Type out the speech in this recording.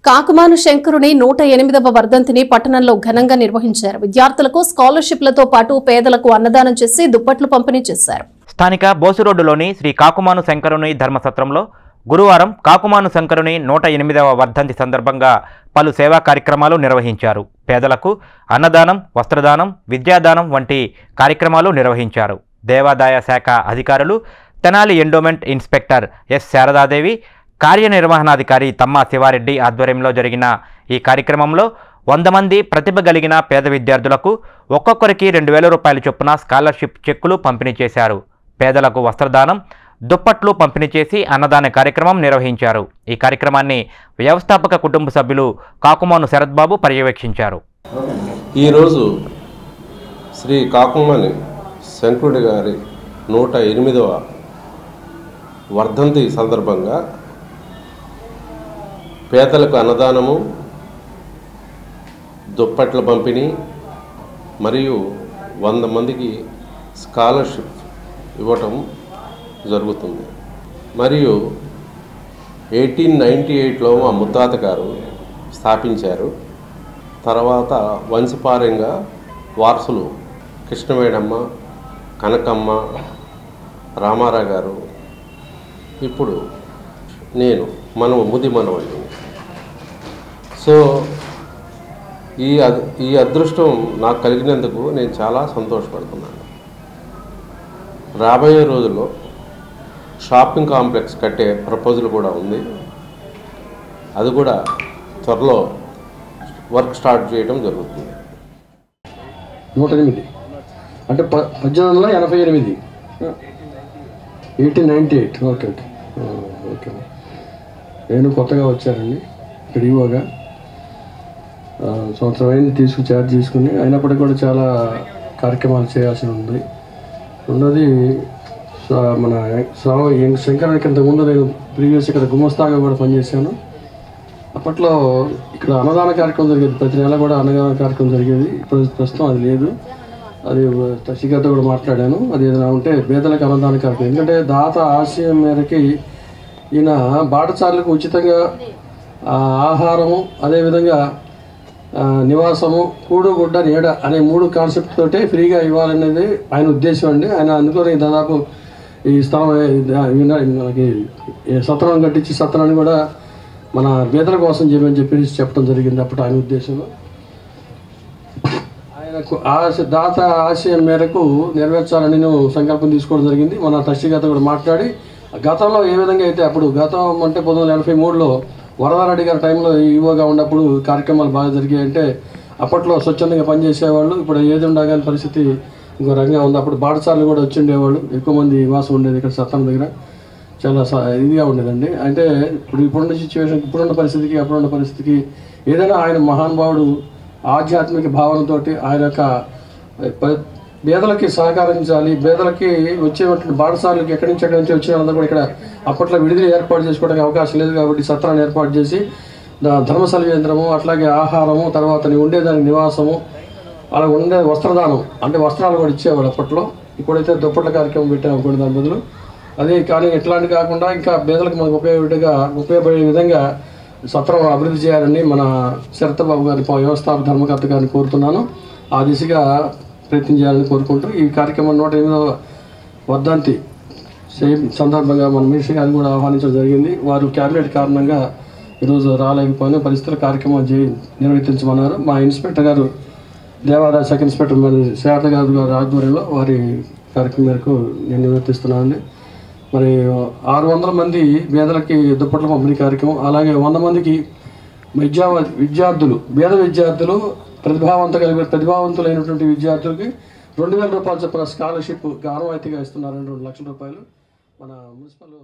కాకుమాను శంకరుని 108వ వర్ధంతిని పట్టణంలో ఘనంగా నిర్వహించారు. విద్యార్థులకు స్కాలర్షిప్లతో పాటు పేదలకు అన్నదానం చేసి దుప్పట్లు పంపిణీ చేశారు. స్థానిక బోసురోడ్డులోని శ్రీ కాకుమాను శంకరుని ధర్మసత్రంలో గురువారం కాకుమాను శంకరుని 108వ వర్ధంతి సందర్భంగా పలు సేవా కార్యక్రమాలు నిర్వహించారు. పేదలకు అన్నదానం, వస్త్రదానం, విద్యాదానం వంటి కార్యక్రమాలు నిర్వహించారు. దేవాదాయ శాఖ అధికారులు, Tenali endowment inspector S Saradadevi, కార్యనిర్వహణాధికారి తమ్మా శివారెడ్డి ఆధ్వర్యంలో జరిగిన ఈ కార్యక్రమంలో 100 మంది ప్రతిభ కలిగిన పేద విద్యార్థులకు ఒక్కొక్కరికి 2000 రూపాయల చొప్పున స్కాలర్షిప్ చెక్కులు పంపిణీ చేశారు. పేదలకు వస్త్రదానం, దుప్పట్లు పంపిణీ చేసి అన్నదాన కార్యక్రమం నిర్వహించారు. ఈ కార్యక్రమాన్ని వ్యవస్థాపక కుటుంబ సభ్యులు కాకుమాను శరత్ బాబు పర్యవేక్షించారు. ఈరోజు శ్రీ కాకుమాని శంకరుడి గారి 108వ వర్ధంతి సందర్భంగా పేదలకు అన్నదానము, దుప్పట్ల పంపిణీ మరియు 100 మందికి స్కాలర్షిప్ ఇవ్వటం జరుగుతుంది. మరియు 1898లో మా ముత్తాత గారు స్థాపించారు. తర్వాత వంశపారంగా వారసులు కృష్ణవేణమ్మ, కనకమ్మ, రామారావు గారు, ఇప్పుడు నేను ముది మనవండి. సో ఈ అదృష్టం నాకు కలిగినందుకు నేను చాలా సంతోషపడుతున్నాను. రాబోయే రోజుల్లో షాపింగ్ కాంప్లెక్స్ కట్టే ప్రపోజల్ కూడా ఉంది. అది కూడా త్వరలో వర్క్ స్టార్ట్ చేయడం జరుగుతుంది. 108 అంటే 1888, 1898. Okay okay okay. నేను కొత్తగా వచ్చానండి ఇక్కడ ఈవోగా. సంవత్సరం అయింది ఛార్జ్ తీసుకుని. అయినప్పటికీ కూడా చాలా కార్యక్రమాలు చేయాల్సి ఉంది. ఉన్నది మన శంకరానికి ఇంతకుముందు నేను ప్రీవియస్ ఇక్కడ గుమస్తాగా కూడా పనిచేశాను. అప్పట్లో ఇక్కడ అన్నదాన కార్యక్రమం జరిగేది, ప్రతి నెల కూడా అన్నదాన కార్యక్రమం జరిగేది. ప్రస్తుతం అది లేదు. అది శిఖర్తో కూడా మాట్లాడాను. అది ఏదైనా ఉంటే పేదలకు అన్నదాన కార్యక్రమం. ఎందుకంటే దాత ఆశయం మేరకి ఈయన బాటసార్లకు ఉచితంగా ఆహారము, అదేవిధంగా నివాసము, కూడు గుడ్డ నీడ అనే 3 కాన్సెప్ట్ తోటే ఫ్రీగా ఇవ్వాలనేది ఆయన ఉద్దేశం అండి. ఆయన అందుకొని దాదాపు ఈ స్థలం మనకి సత్రం కట్టించి సత్రాన్ని కూడా మన పేదల కోసం చేయమని చెప్పడం జరిగింది అప్పుడు ఆయన ఉద్దేశంలో. ఆయనకు దాత ఆశయం మేరకు నెరవేర్చాలని నేను సంకల్పం తీసుకోవడం జరిగింది. మన ట్రస్టీగారితో కూడా మాట్లాడి గతంలో ఏ విధంగా అయితే అప్పుడు గతం అంటే 1983లో వరదారెడ్డి గారి టైంలో ఈవోగా ఉన్నప్పుడు కార్యక్రమాలు బాగా జరిగాయంటే అప్పట్లో స్వచ్ఛందంగా పనిచేసేవాళ్ళు. ఇప్పుడు ఏది ఉండగానే పరిస్థితి ఇంకో రంగా ఉంది. అప్పుడు బాటసార్లు కూడా వచ్చి ఉండేవాళ్ళు, ఎక్కువ మంది వాసం ఉండేది ఇక్కడ సత్రం దగ్గర. చాలా ఇదిగా ఉండేదండి. అంటే ఇప్పుడున్న సిచ్యువేషన్, ఇప్పుడున్న పరిస్థితికి అప్పుడున్న పరిస్థితికి ఏదైనా ఆయన మహానుభావుడు ఆధ్యాత్మిక భావనతోటి ఆయన యొక్క పేదలకి సహకరించాలి. పేదలకి వచ్చేటువంటి బాటసార్లకి ఎక్కడి నుంచి వచ్చిన వాళ్ళందరూ కూడా ఇక్కడ అప్పట్లో విడుదల ఏర్పాటు చేసుకోవడానికి అవకాశం లేదు కాబట్టి సత్రాన్ని ఏర్పాటు చేసి ధర్మశాల కేంద్రము, అట్లాగే ఆహారము, తర్వాత ఉండేదానికి నివాసము, అలా ఉండే వస్త్రదానం అంటే వస్త్రాలు కూడా ఇచ్చేవాడు అప్పట్లో. ఇప్పుడైతే దుప్పట్ల కార్యక్రమం పెట్టాము కొన్ని దాని బదులు. అదే కానీ ఇట్లాంటి కాకుండా ఇంకా పేదలకు మనకు ఉపయోగపడే విధంగా సత్రం అభివృద్ధి చేయాలని మన శరత్ బాబు గారి వ్యవస్థాపక ధర్మకర్త గారిని కోరుతున్నాను. ఆ దిశగా ప్రయత్నం చేయాలని కోరుకుంటూ ఈ కార్యక్రమం 108వ వర్ధంతి సందర్భంగా మన మినిస్టర్ గారిని కూడా ఆహ్వానించడం జరిగింది. వారు క్యాబినెట్ కారణంగా ఈరోజు రాలేకపోయిన పరిస్థితుల కార్యక్రమం నిర్వర్తించమన్నారు. మా ఇన్స్పెక్టర్ గారు, దేవాదాయ శాఖ ఇన్స్పెక్టర్ శారద గారి ఆధ్వర్యంలో వారి కార్యక్రమం మేరకు నేను నిర్వర్తిస్తున్నానండి. మరి 600 మంది పేదలకి దుప్పట్ల పంపిణీ కార్యక్రమం, అలాగే 100 మందికి విద్యార్థులు, పేద విద్యార్థులు, ప్రతిభావంతులైనటువంటి విద్యార్థులకి 2000 రూపాయలు చొప్పున స్కాలర్షిప్ ఆనవాయితీగా ఇస్తున్నారు. 2 లక్షల రూపాయలు మన మున్సిపల్